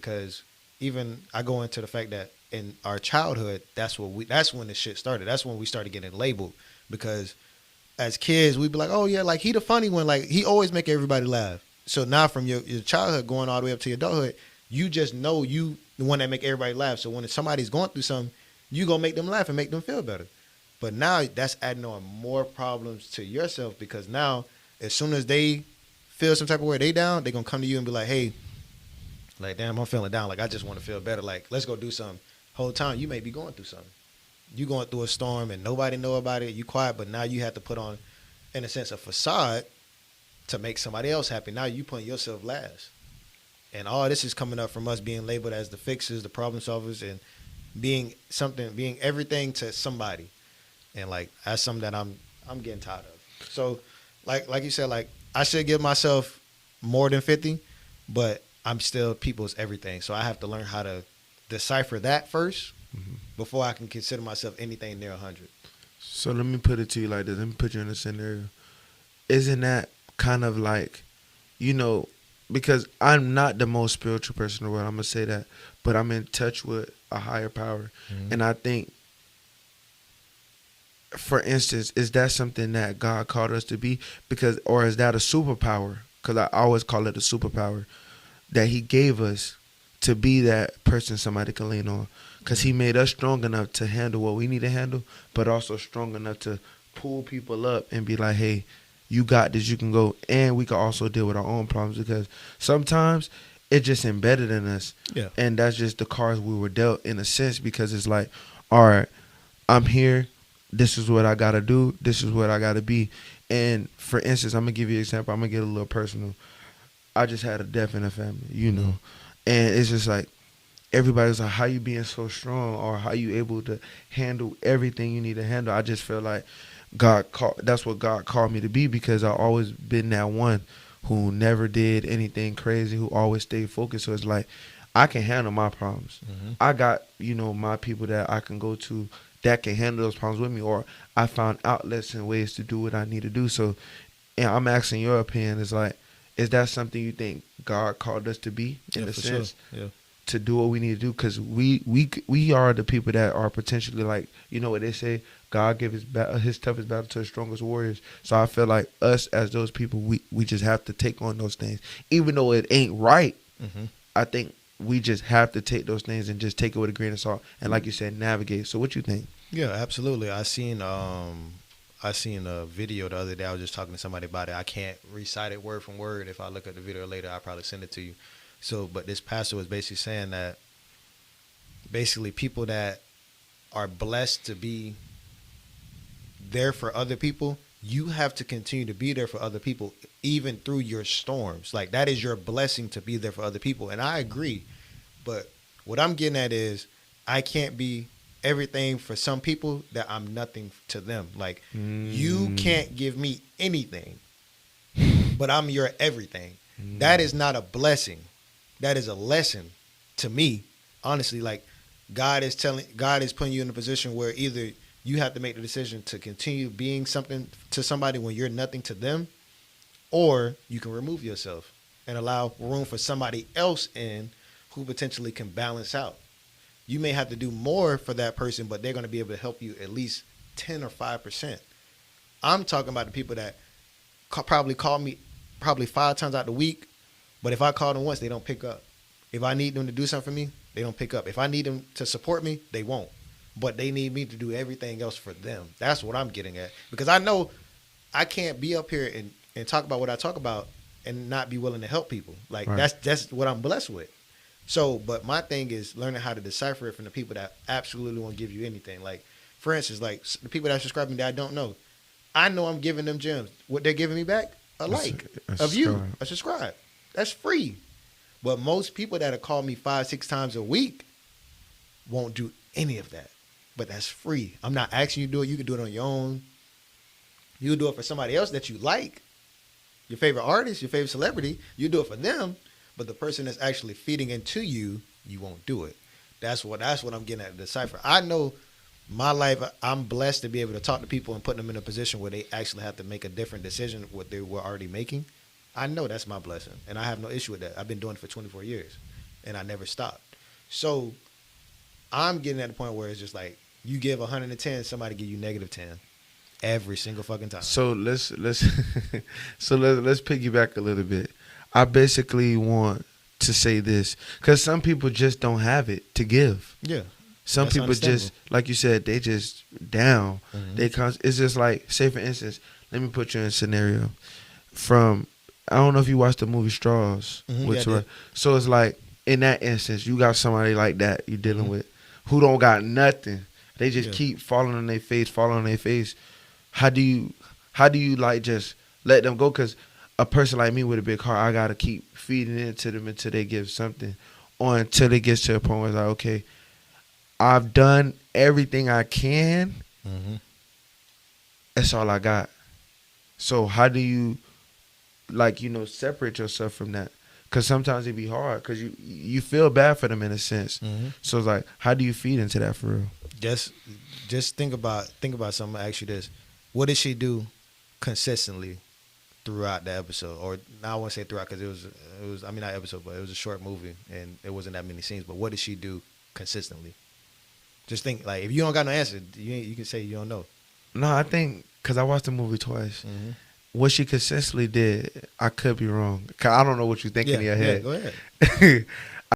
because even I go into the fact that in our childhood, that's when the shit started. That's when we started getting labeled because as kids, we'd be like, oh yeah, like he the funny one, like he always make everybody laugh. So now from your childhood going all the way up to your adulthood, you just know you the one that make everybody laugh. So when somebody's going through something, you gonna make them laugh and make them feel better. But now that's adding on more problems to yourself because now as soon as they feel some type of way they down, they gonna come to you and be like, hey, like damn, I'm feeling down. Like I just want to feel better. Like let's go do something. Whole time you may be going through something. You going through a storm and nobody know about it. You quiet, but now you have to put on, in a sense, a facade to make somebody else happy. Now you putting yourself last. And all this is coming up from us being labeled as the fixers, the problem solvers, and being everything to somebody. And like that's something that I'm getting tired of. So like you said, like I should give myself more than 50, but I'm still people's everything. So I have to learn how to decipher that first before I can consider myself anything near 100. So let me put it to you like this. Let me put you in a scenario. Isn't that kind of like, because I'm not the most spiritual person in the world, I'm going to say that, but I'm in touch with a higher power. Mm-hmm. And I think, for instance, is that something that God called us to be? Or is that a superpower? Because I always call it a superpower that he gave us to be that person somebody can lean on. Because he made us strong enough to handle what we need to handle, but also strong enough to pull people up and be like, hey, you got this, you can go. And we can also deal with our own problems because sometimes it's just embedded in us. Yeah. And that's just the cards we were dealt in a sense because it's like, all right, I'm here. This is what I got to do. This is what I got to be. And for instance, I'm going to give you an example. I'm going to get a little personal. I just had a death in the family, And it's just like, everybody's like, how you being so strong or how you able to handle everything you need to handle? I just feel like that's what God called me to be because I've always been that one who never did anything crazy, who always stayed focused. So it's like, I can handle my problems. Mm-hmm. I got, my people that I can go to that can handle those problems with me, or I found outlets and ways to do what I need to do. So, and I'm asking your opinion, is like, is that something you think God called us to be in a sense? Sure. Yeah. To do what we need to do, because we are the people that are potentially like, what they say, God give his toughest battle to the strongest warriors. So I feel like us as those people, we just have to take on those things, even though it ain't right. Mm-hmm. I think we just have to take those things and just take it with a grain of salt, and like you said, navigate. So what you think? Yeah, absolutely. I seen a video the other day. I was just talking to somebody about it. I can't recite it word from word. If I look at the video later, I'll probably send it to you. So, but this pastor was basically saying that basically people that are blessed to be there for other people, you have to continue to be there for other people, even through your storms. Like that is your blessing to be there for other people. And I agree. But what I'm getting at is I can't be everything for some people that I'm nothing to them. Like you can't give me anything, but I'm your everything. That is not a blessing. That is a lesson to me, honestly. Like God is putting you in a position where either you have to make the decision to continue being something to somebody when you're nothing to them, or you can remove yourself and allow room for somebody else in who potentially can balance out. You may have to do more for that person, but they're going to be able to help you at least 10 or 5%. I'm talking about the people that probably call me 5 times out the week. But if I call them once, they don't pick up. If I need them to do something for me, they don't pick up. If I need them to support me, they won't. But they need me to do everything else for them. That's what I'm getting at. Because I know I can't be up here and talk about what I talk about and not be willing to help people. Like right. That's what I'm blessed with. So, but my thing is learning how to decipher it from the people that absolutely won't give you anything. Like, for instance, like the people that subscribe to me that I don't know. I know I'm giving them gems. What they're giving me back? A like of you, a subscribe. That's free. But most people that have called me 5-6 times a week won't do any of that. But that's free. I'm not asking you to do it. You can do it on your own. You can do it for somebody else that you like. Your favorite artist, your favorite celebrity. You do it for them. But the person that's actually feeding into you, you won't do it. That's what I'm getting at to decipher. I know my life, I'm blessed to be able to talk to people and put them in a position where they actually have to make a different decision what they were already making. I know that's my blessing, and I have no issue with that. I've been doing it for 24 years, and I never stopped. So I'm getting at the point where it's just like you give 110, somebody give you -10 every single fucking time. So let's let's piggyback a little bit. I basically want to say this because some people just don't have it to give. Yeah, Some that's people just, understandable. like you said, they just down. Mhm. It's just like, say for instance, let me put you in a scenario. From, I don't know if you watched the movie Straws. Mhm, With yeah, I Tor- did. so it's like in that instance, you got somebody like that you're dealing Mhm. with, who don't got nothing. They just Yeah. keep falling on their face, falling on their face. How do you like just let them go? Because a person like me with a big heart, I gotta keep feeding into them until they give something, or until it gets to a point where it's like, okay, I've done everything I can. Mhm. That's all I got. So how do you, like, separate yourself from that? Because sometimes it be hard. Because you feel bad for them in a sense. Mhm. So it's like, how do you feed into that for real? Just think about something. I ask you this: what did she do consistently throughout the episode? Or now I won't say throughout because it was. I mean, not episode, but it was a short movie and it wasn't that many scenes. But what did she do consistently? Just think, like, if you don't got no answer, you can say you don't know. No, I think because I watched the movie twice. Mm-hmm. What she consistently did, I could be wrong. 'Cause I don't know what you thinking Yeah, in your yeah. head. Go ahead.